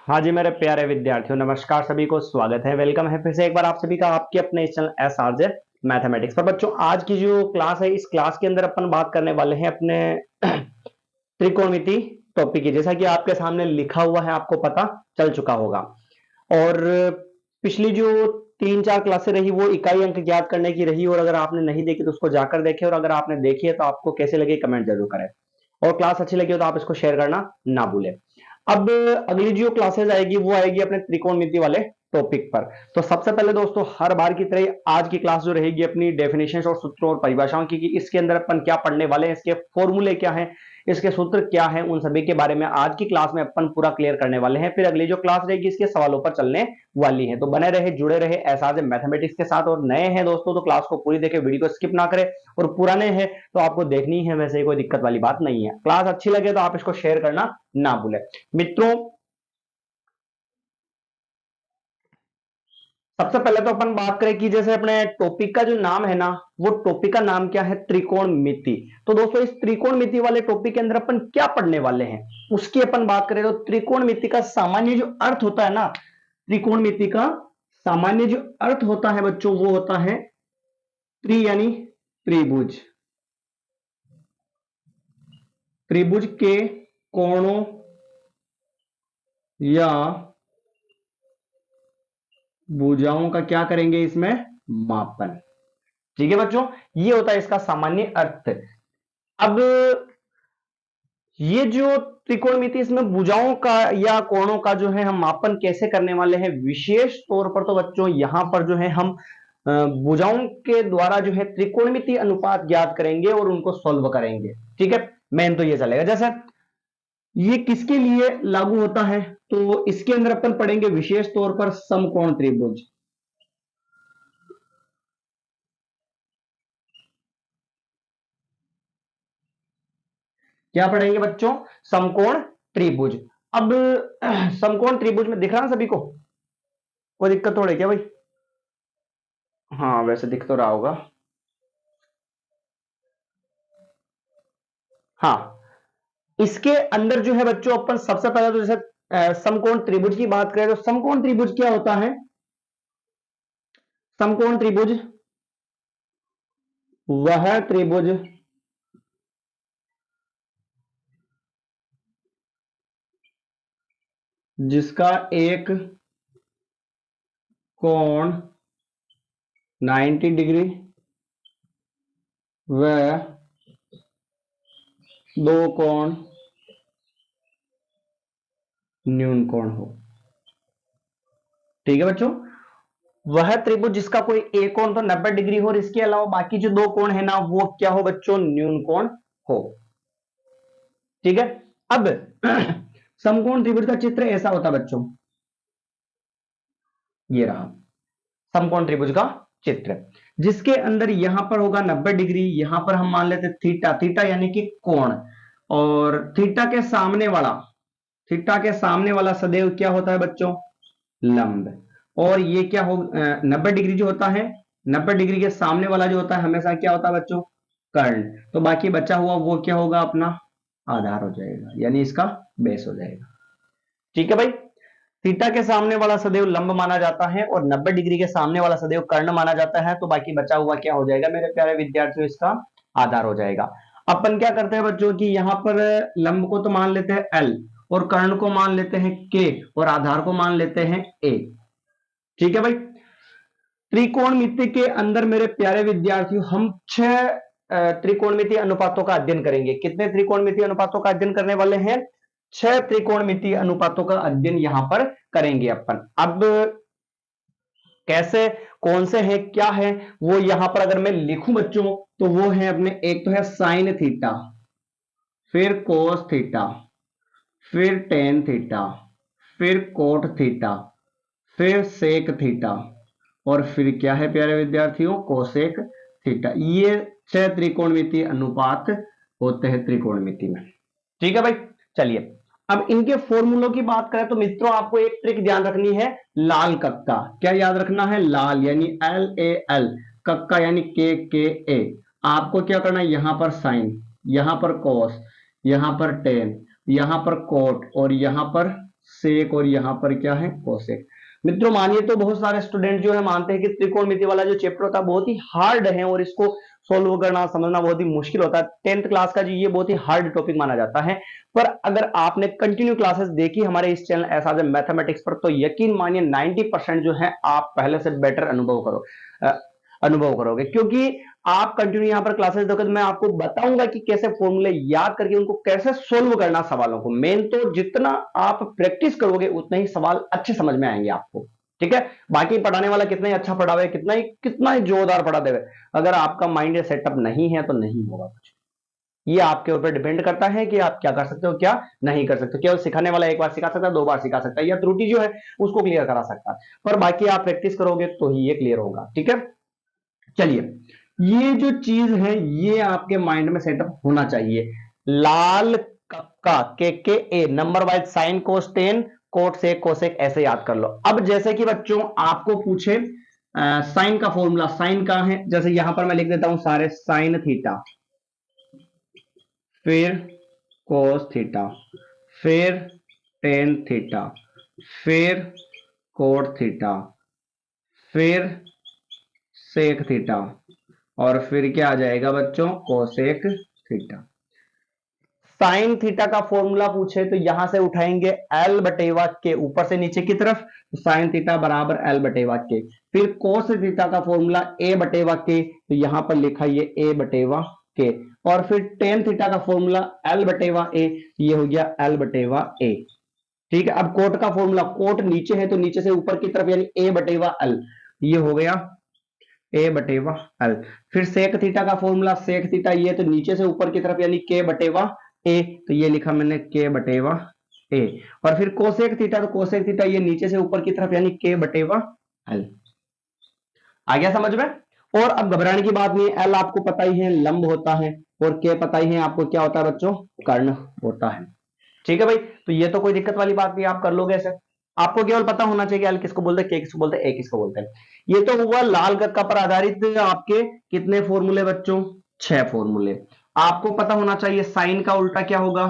हाँ जी मेरे प्यारे विद्यार्थियों, नमस्कार। सभी को स्वागत है, वेलकम है फिर से एक बार आप सभी का आपके अपने इस चैनल SRJ मैथमेटिक्स पर। बच्चों, आज की जो क्लास है, इस क्लास के अंदर अपन बात करने वाले हैं अपने त्रिकोणमिति टॉपिक की। जैसा कि आपके सामने लिखा हुआ है, आपको पता चल चुका होगा। और पिछली जो 3-4 क्लासें रही वो इकाई अंक ज्ञात करने की रही, और अगर आपने नहीं देखी तो उसको जाकर देखें, और अगर आपने देखी है तो आपको कैसे लगे कमेंट जरूर करें। और क्लास अच्छी लगी हो तो आप इसको शेयर करना ना भूलें। अब अगली जो क्लासेस आएगी वो आएगी अपने त्रिकोणमिति वाले टॉपिक पर। तो सबसे पहले दोस्तों, हर बार की तरह आज की क्लास जो रहेगी अपनी डेफिनेशन और सूत्रों और परिभाषाओं की, कि इसके अंदर अपन क्या पढ़ने वाले हैं, इसके फॉर्मूले क्या हैं, इसके सूत्र क्या हैं, उन सभी के बारे में आज की क्लास में अपन पूरा क्लियर करने वाले हैं। फिर अगली जो क्लास रहेगी इसके सवालों पर चलने वाली है। तो बने रहे, जुड़े रहे एसआरजे मैथमेटिक्स के साथ। और नए हैं दोस्तों तो क्लास को पूरी देखें, वीडियो को स्किप ना करें। और पुराने हैं तो आपको देखनी है, वैसे ही कोई दिक्कत वाली बात नहीं है। क्लास अच्छी लगे तो आप इसको शेयर करना ना भूलें। मित्रों, सबसे पहले तो अपन बात करें कि जैसे अपने टॉपिक का जो नाम है ना, वो टॉपिक का नाम क्या है? त्रिकोणमिति। तो दोस्तों, इस त्रिकोणमिति वाले टॉपिक के अंदर अपन क्या पढ़ने वाले हैं उसकी अपन बात करें तो त्रिकोणमिति का सामान्य जो अर्थ होता है ना, त्रिकोणमिति का सामान्य जो अर्थ होता है बच्चों, वो होता है त्रि यानी त्रिभुज। त्रिभुज के कोणों या भुजाओं का क्या करेंगे इसमें? मापन। ठीक है बच्चों, ये होता है इसका सामान्य अर्थ। अब ये जो त्रिकोणमिति, इसमें भुजाओं का या कोणों का जो है हम मापन कैसे करने वाले हैं, विशेष तौर पर तो बच्चों यहां पर जो है हम भुजाओं के द्वारा जो है त्रिकोणमिति अनुपात ज्ञात करेंगे और उनको सॉल्व करेंगे। ठीक है, मेन तो ये चलेगा। जैसे ये किसके लिए लागू होता है, तो इसके अंदर अपन पढ़ेंगे विशेष तौर पर समकोण त्रिभुज। क्या पढ़ेंगे बच्चों? समकोण त्रिभुज। अब समकोण त्रिभुज में दिख रहा है सभी को? कोई दिक्कत थोड़ी क्या भाई? हाँ, वैसे दिख तो रहा होगा। हाँ, इसके अंदर जो है बच्चों, अपन सबसे पहले तो जैसे समकोण त्रिभुज की बात करें तो समकोण त्रिभुज क्या होता है? समकोण त्रिभुज वह त्रिभुज जिसका एक कोण 90 डिग्री व दो कोण न्यून कोण हो। ठीक है बच्चों, वह त्रिभुज जिसका कोई एक कोण तो 90 डिग्री हो और इसके अलावा बाकी जो दो कोण है ना, वो क्या हो बच्चों? न्यून कोण हो। ठीक है। अब समकोण त्रिभुज का चित्र ऐसा होता है बच्चों, ये रहा समकोण त्रिभुज का चित्र, जिसके अंदर यहां पर होगा 90 डिग्री, यहां पर हम मान लेते थीटा, थीटा यानी कि कोण, और थीटा के सामने वाला सदैव क्या होता है बच्चों? लंब। और ये क्या हो, 90 डिग्री जो होता है, 90 डिग्री के सामने वाला जो होता है हमेशा क्या होता है बच्चों? कर्ण। तो बाकी बचा हुआ वो क्या होगा? अपना आधार हो जाएगा, यानी इसका बेस हो जाएगा। ठीक है भाई, थीटा के सामने वाला सदैव लंब माना जाता है और 90 डिग्री के सामने वाला सदैव कर्ण माना जाता है। तो बाकी बचा हुआ क्या हो जाएगा मेरे प्यारे विद्यार्थियों? इसका आधार हो जाएगा। अपन क्या करते हैं बच्चों की, यहां पर लंब को तो मान लेते हैं L, और कर्ण को मान लेते हैं K, और आधार को मान लेते हैं A। ठीक है भाई, त्रिकोणमिति के अंदर मेरे प्यारे विद्यार्थियों हम 6 त्रिकोणमिति अनुपातों का अध्ययन करेंगे। कितने त्रिकोणमिति अनुपातों का अध्ययन करने वाले हैं? 6 त्रिकोणमिति अनुपातों का अध्ययन यहां पर करेंगे अपन। अब कैसे, कौन से हैं, क्या है, वो यहां पर अगर मैं लिखूं बच्चों तो वो है अपने, एक तो है साइन थीटा, फिर कोस थीटा, फिर टेन थीटा, फिर कोट थीटा, फिर सेक थीटा, और फिर क्या है प्यारे विद्यार्थियों? Cosec theta. ये 6 त्रिकोणमिति अनुपात होते हैं त्रिकोणमिति में। ठीक है भाई, चलिए अब इनके फॉर्मूलों की बात करें तो मित्रों आपको एक ट्रिक ध्यान रखनी है, लाल कक्का। क्या याद रखना है? लाल यानी LAL, कक्का यानी KKA। आपको क्या करना है? यहां पर साइन, यहां पर कोस, यहां पर टेन, यहां पर कोट, और यहां पर सेक और यहाँ पर क्या है कोसेक। मित्रों मानिए तो बहुत सारे स्टूडेंट जो है मानते हैं कि त्रिकोणमिति वाला जो चैप्टर होता है बहुत ही हार्ड है और इसको सोल्व करना समझना बहुत ही मुश्किल होता है। 10th क्लास का जो ये बहुत ही हार्ड टॉपिक माना जाता है। पर अगर आपने कंटिन्यू क्लासेस देखी हमारे इस चैनल एसआरजे मैथमेटिक्स पर तो यकीन मानिए 90% जो है आप पहले से बेटर अनुभव करोगे, क्योंकि आप कंटिन्यू यहाँ पर क्लासेस देखो तो मैं आपको बताऊंगा कि कैसे फॉर्मूले याद करके उनको कैसे सोल्व करना सवालों को। मेन तो जितना आप प्रैक्टिस करोगे उतना ही सवाल अच्छे समझ में आएंगे आपको, ठीक है। बाकी पढ़ाने वाला कितना ही अच्छा पढ़ावे, कितना ही जोरदार पढ़ा देवे, अगर आपका माइंड सेटअप नहीं है तो नहीं होगा कुछ। ये आपके ऊपर डिपेंड करता है कि आप क्या कर सकते हो क्या नहीं कर सकते। केवल सिखाने वाला एक बार सिखा सकता है, 2 बार सिखा सकता है, या त्रुटि जो है उसको क्लियर करा सकता है, पर बाकी आप प्रैक्टिस करोगे तो ही ये क्लियर होगा, ठीक है। चलिए, ये जो चीज है ये आपके माइंड में सेटअप होना चाहिए। लाल कक्का के ए number wise sine cos tan cot sec cosec ऐसे याद कर लो। अब जैसे कि बच्चों आपको पूछे साइन का फॉर्मूला, साइन का है, जैसे यहां पर मैं लिख देता हूं सारे साइन थीटा, फिर कोस थीटा, फिर टेन थीटा, फिर कोट थीटा, फिर सेक थीटा, और फिर क्या आ जाएगा बच्चों कोसेक थीटा। साइन थीटा का फॉर्मूला पूछे तो यहां से उठाएंगे एल बटेवा के, ऊपर से नीचे की तरफ, साइन थीटा बराबर एल बटेवा के। फिर कोस थीटा का फॉर्मूला ए बटेवा के, तो यहां पर लिखा ये ए बटेवा के। और फिर टेन थीटा का फॉर्मूला एल बटेवा ए, ये हो गया एल बटेवा ए, ठीक है। अब कोट का फॉर्मूला, कोट नीचे है तो नीचे से ऊपर की तरफ यानी ए बटेवा एल, ये हो गया ए बटेवा एल। फिर सेक थीटा का फॉर्मूला, सेक थीटा ये तो नीचे से ऊपर की तरफ यानी के बटेवा ए, तो ये लिखा मैंने के बटेवा ए। और फिर कोसेक थीटा, तो कोसेक थीटा ये नीचे से ऊपर की तरफ यानी के बटेवा एल। आ गया समझ में। और अब घबराने की बात नहीं, एल आपको पता ही है लंब होता है, और के पता ही है आपको क्या होता है बच्चों कर्ण होता है, ठीक है भाई। तो ये तो कोई दिक्कत वाली बात नहीं, आप कर लोगे ऐसे। आपको केवल पता होना चाहिए एल किसको बोलते हैं, के किसको बोलते हैं, ए किसको बोलते हैं। ये तो हुआ लाल कक्का पर आधारित आपके कितने फॉर्मूले बच्चों, 6 फॉर्मूले। आपको पता होना चाहिए साइन का उल्टा क्या होगा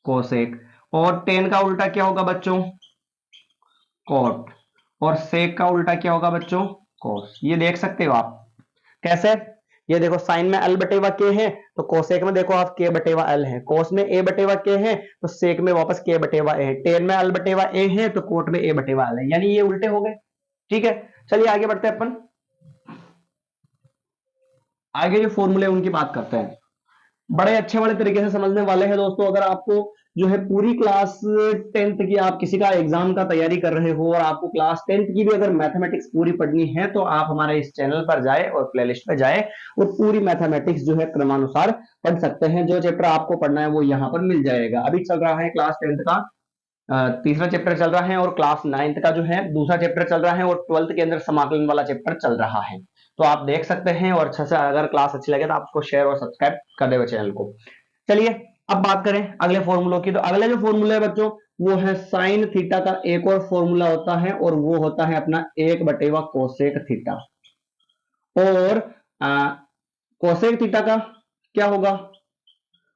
कोसेक, और टेन का उल्टा क्या होगा बच्चों कोट, और सेक का उल्टा क्या होगा बच्चों कोस। ये देख सकते हो आप कैसे, ये देखो साइन में एल बटेवा के है तो कोसेक में देखो आप के बटेवा एल है, कोस में ए बटेवा के है तो सेक में वापस के बटेवा ए है, टेन में एल बटेवा ए है तो कोट में ए बटेवा एल है, यानी ये उल्टे हो गए, ठीक है। चलिए आगे बढ़ते हैं अपन, आगे जो फॉर्मूले उनकी बात करते हैं। बड़े अच्छे वाले तरीके से समझने वाले हैं दोस्तों। अगर आपको जो है पूरी क्लास 10th की, आप किसी का एग्जाम का तैयारी कर रहे हो और आपको क्लास 10th की भी अगर मैथमेटिक्स पूरी पढ़नी है तो आप हमारे इस चैनल पर जाए और प्लेलिस्ट पे जाए और पूरी मैथमेटिक्स जो है क्रमानुसार पढ़ सकते हैं। जो चैप्टर आपको पढ़ना है वो यहाँ पर मिल जाएगा। अभी चल रहा है क्लास 10th का तीसरा चैप्टर चल रहा है, और क्लास 9th का जो है दूसरा चैप्टर चल रहा है, और 12th के अंदर समाकलन वाला चैप्टर चल रहा है। तो आप देख सकते हैं, और अच्छा से अगर क्लास अच्छी लगे तो आप उसको शेयर और सब्सक्राइब कर देवे चैनल को। चलिए अब बात करें अगले फॉर्मूलों की, तो अगले जो फॉर्मूला है बच्चों वो है साइन थीटा का एक और फॉर्मूला होता है, और वो होता है अपना 1/, कोसेक थीटा। और कोसेक थीटा का क्या होगा,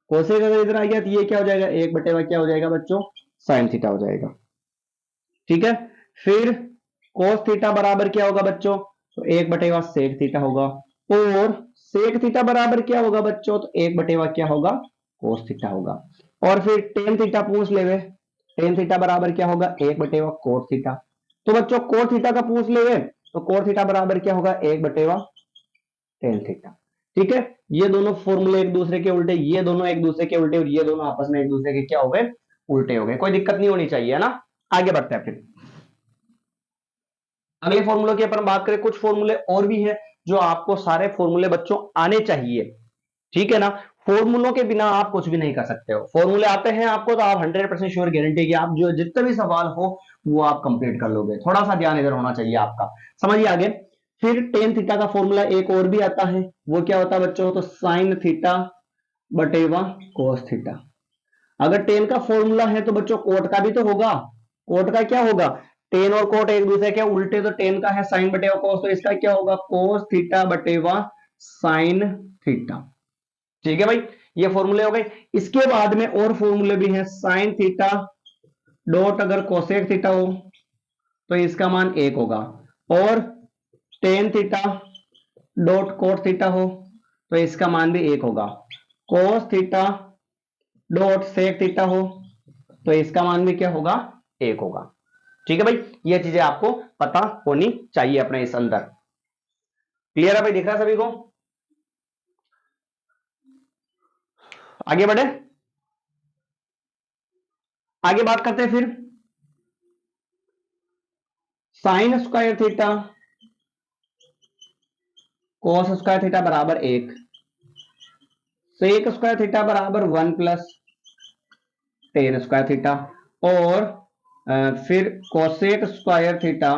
कोसेक अगर इधर आ गया तो ये क्या हो जाएगा 1/, क्या हो जाएगा बच्चों साइन थीटा हो जाएगा, ठीक है। फिर कोस थीटा बराबर क्या होगा बच्चों, तो 1/, सेक थीटा होगा। और सेक थीटा बराबर क्या होगा बच्चों, तो 1/, क्या होगा कोस थीटा होगा। और फिर टेन थीटा पूछ लेवे, टेन थीटा बराबर क्या होगा 1/, कोट थीटा। तो बच्चों कोट थीटा का पूछ लेवे तो कोट थीटा बराबर क्या होगा 1/, टेन थीटा, ठीक है। ये दोनों फॉर्मूले एक दूसरे के उल्टे, ये दोनों एक दूसरे के उल्टे, और ये दोनों आपस में एक दूसरे के क्या हो गए उल्टे हो गए। कोई दिक्कत नहीं होनी चाहिए, है ना। आगे बढ़ते हैं फिर अगले फॉर्मूले की अपन बात करें। कुछ फॉर्मूले और भी हैं जो आपको सारे फॉर्मूले बच्चों आने चाहिए, ठीक है ना। फॉर्मूलों के बिना आप कुछ भी नहीं कर सकते हो। फॉर्मूले आते हैं आपको तो आप 100% श्योर गारंटी कि आप जो जितने भी सवाल हो वो आप कंप्लीट कर लोगे। थोड़ा सा ध्यान इधर होना चाहिए आपका, समझिए आगे। फिर टेन थीटा का फॉर्मूला एक और भी आता है, वो क्या होता है बच्चों, तो साइन थीटा बटेवा कोस थीटा। अगर टेन का फॉर्मूला है तो बच्चों कोट का भी तो होगा। कोट का क्या होगा, टेन और कोट एक दूसरे के उल्टे, तो टेन का है साइन बटेवा कोस, तो इसका क्या होगा कोस थीटा बटेवा साइन थीटा, ठीक है भाई। ये फॉर्मूले हो गए। इसके बाद में और फॉर्मूले भी हैं, साइन थीटा डॉट अगर कोसेक थीटा हो तो इसका मान 1 होगा, और tan theta dot cot theta हो तो इसका मान भी 1 होगा, cos theta dot sec theta हो तो इसका मान भी क्या होगा, 1 होगा। ठीक है भाई, ये चीजें आपको पता होनी चाहिए अपने इस अंदर। क्लियर है भाई, दिख रहा है सभी को? आगे बढ़े, आगे बात करते हैं फिर। Sine square theta cos square theta बराबर 1, सेक स्क्वायर थीटा बराबर 1 प्लस टेन स्क्वायर थीटा, और फिर कोसेक स्क्वायर थीटा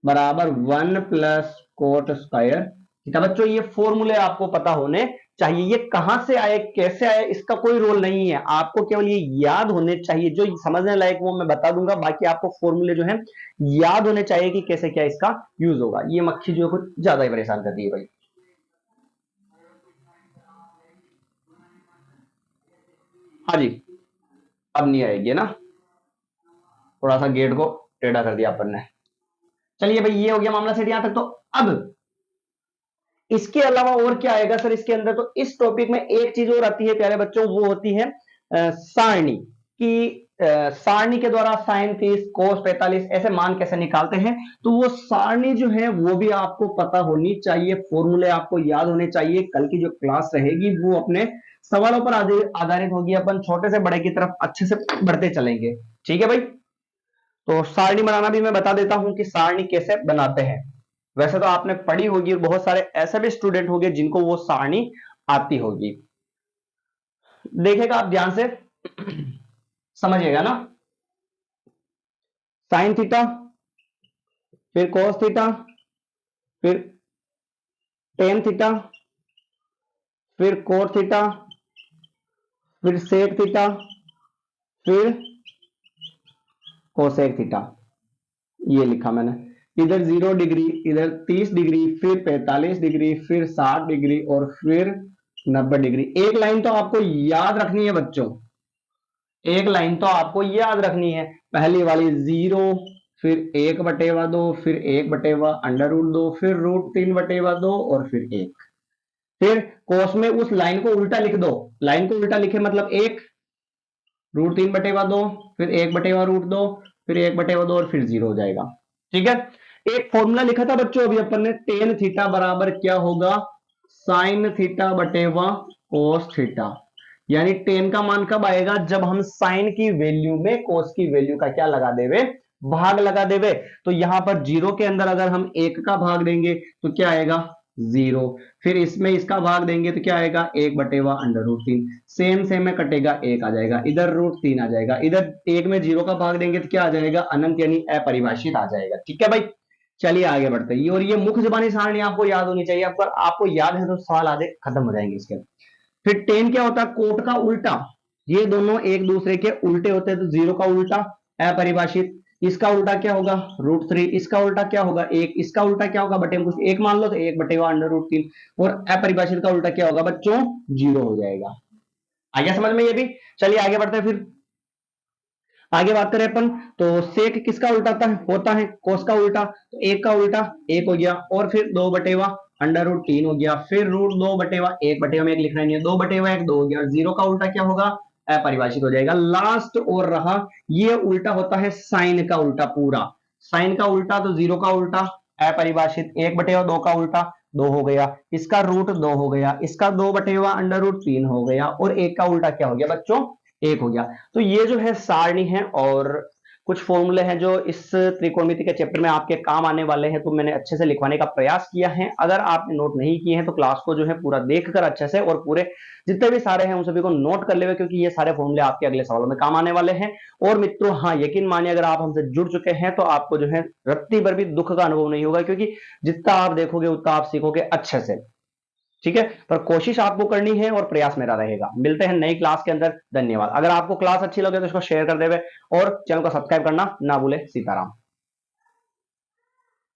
बराबर 1 प्लस कोट स्क्वायर थीटा। बच्चों ये फॉर्मूले आपको पता होने चाहिए, ये कहां से आए कैसे आए इसका कोई रोल नहीं है, आपको केवल ये याद होने चाहिए। जो समझने लायक वो मैं बता दूंगा, बाकी आपको फॉर्मूले जो है याद होने चाहिए कि कैसे क्या इसका यूज होगा। ये मक्खी जो है कुछ ज्यादा ही परेशान करती है भाई। हाँ जी, अब नहीं आएगी ना, थोड़ा सा गेट को टेढ़ा कर दिया अपन ने। चलिए भाई, ये हो गया मामला सेट यहां तक। तो अब इसके अलावा और क्या आएगा सर इसके अंदर? तो इस टॉपिक में एक चीज और आती है प्यारे बच्चों, वो होती है सारणी की। सारणी के द्वारा साइन 30 कोस 45 ऐसे मान कैसे निकालते हैं, तो वो सारणी जो है वो भी आपको पता होनी चाहिए, फॉर्मूले आपको याद होने चाहिए। कल की जो क्लास रहेगी वो अपने सवालों पर आधारित होगी, अपन छोटे से बड़े की तरफ अच्छे से बढ़ते चलेंगे। ठीक है भाई, तो सारणी बनाना भी मैं बता देता हूं कि सारणी कैसे बनाते हैं। वैसे तो आपने पढ़ी होगी और बहुत सारे ऐसे भी स्टूडेंट होंगे जिनको वो सारणी आती होगी। देखेगा आप ध्यान से समझिएगा ना। साइन थीटा, फिर कोस थीटा, फिर टेन थीटा, फिर कोट थीटा, फिर सेक थीटा, फिर कोसेक थीटा। ये लिखा मैंने, इधर 0 डिग्री, इधर 30 डिग्री, फिर 45 डिग्री, फिर 60 डिग्री और फिर 90 डिग्री। एक लाइन तो आपको याद रखनी है बच्चों, एक लाइन तो आपको याद रखनी है। पहली वाली 0, फिर 1/2, फिर 1/2 अंडर रूट 2, फिर रूट 3/2 और फिर 1। फिर कोस में उस लाइन को उल्टा लिख दो, लाइन को उल्टा लिखे मतलब 1 रूट 3/2, फिर 1/√2, फिर 1/2 और फिर 0 हो जाएगा। ठीक है, एक फॉर्मूला लिखा था बच्चों अभी अपन ने, टेन थीटा बराबर क्या होगा, साइन थीटा बटेवा कोस थीटा। यानी टेन का मान कब आएगा, जब हम साइन की वैल्यू में कोस की वैल्यू का क्या लगा देवे, भाग लगा देवे। तो यहां पर 0 के अंदर अगर हम 1 का भाग देंगे तो क्या आएगा, 0। फिर इसमें इसका भाग देंगे तो क्या आएगा, 1/√3। सेम सेम में कटेगा, 1 आ जाएगा, इधर √3 आ जाएगा, इधर 1 में 0 का भाग देंगे तो क्या आ जाएगा, अनंत यानी अपरिभाषित आ जाएगा। ठीक है भाई, चलिए आगे बढ़ते हैं। और ये मुख्य जबानी सारणी आपको याद होनी चाहिए, अगर आपको याद है तो सवाल आधे खत्म हो जाएंगे इसके। फिर टेन क्या होता है, कोट का उल्टा। ये दोनों एक दूसरे के उल्टे होते हैं, तो 0 का उल्टा अपरिभाषित, इसका उल्टा क्या होगा √3, इसका उल्टा क्या होगा 1, इसका उल्टा क्या होगा बटे में कुछ 1 मान लो तो 1/√3, और अपरिभाषित का उल्टा क्या होगा बच्चों, 0 हो जाएगा। आ गया समझ में ये भी? चलिए आगे बढ़ते हैं। फिर आगे बात करें अपन, तो सेक किसका उल्टा होता है, कोस का उल्टा, तो 1 का उल्टा 1 हो गया, और फिर 2/√3 हो गया, फिर √2/1/1 लिखना नहीं है, 2/1 2 हो गया, 0 का उल्टा क्या होगा, अपरिभाषित हो जाएगा। लास्ट और रहा, ये उल्टा होता है साइन का उल्टा पूरा, साइन का उल्टा तो 0 का उल्टा अपरिभाषित, 1/2 का उल्टा 2 हो गया, इसका √2 हो गया, इसका 2/√3 हो गया, और 1 का उल्टा क्या हो गया बच्चों, 1 हो गया। तो ये जो है सारणी है, और कुछ फॉर्मूले हैं जो इस त्रिकोणमिति के चैप्टर में आपके काम आने वाले हैं, तो मैंने अच्छे से लिखवाने का प्रयास किया है। अगर आपने नोट नहीं किए हैं तो क्लास को जो है पूरा देखकर अच्छे से, और पूरे जितने भी सारे हैं उन सभी को नोट कर लेवे, क्योंकि ये सारे फॉर्मूले आपके अगले सवालों में काम आने वाले हैं। और मित्रों हाँ, यकीन मानिए अगर आप हमसे जुड़ चुके हैं तो आपको जो है रत्ती भर भी दुख का अनुभव नहीं होगा, क्योंकि जितना आप देखोगे उतना आप सीखोगे अच्छे से। ठीक है, पर कोशिश आपको करनी है और प्रयास मेरा रहेगा। मिलते हैं नई क्लास के अंदर, धन्यवाद। अगर आपको क्लास अच्छी लगे तो इसको शेयर कर देवे और चैनल को सब्सक्राइब करना ना भूले। सीताराम।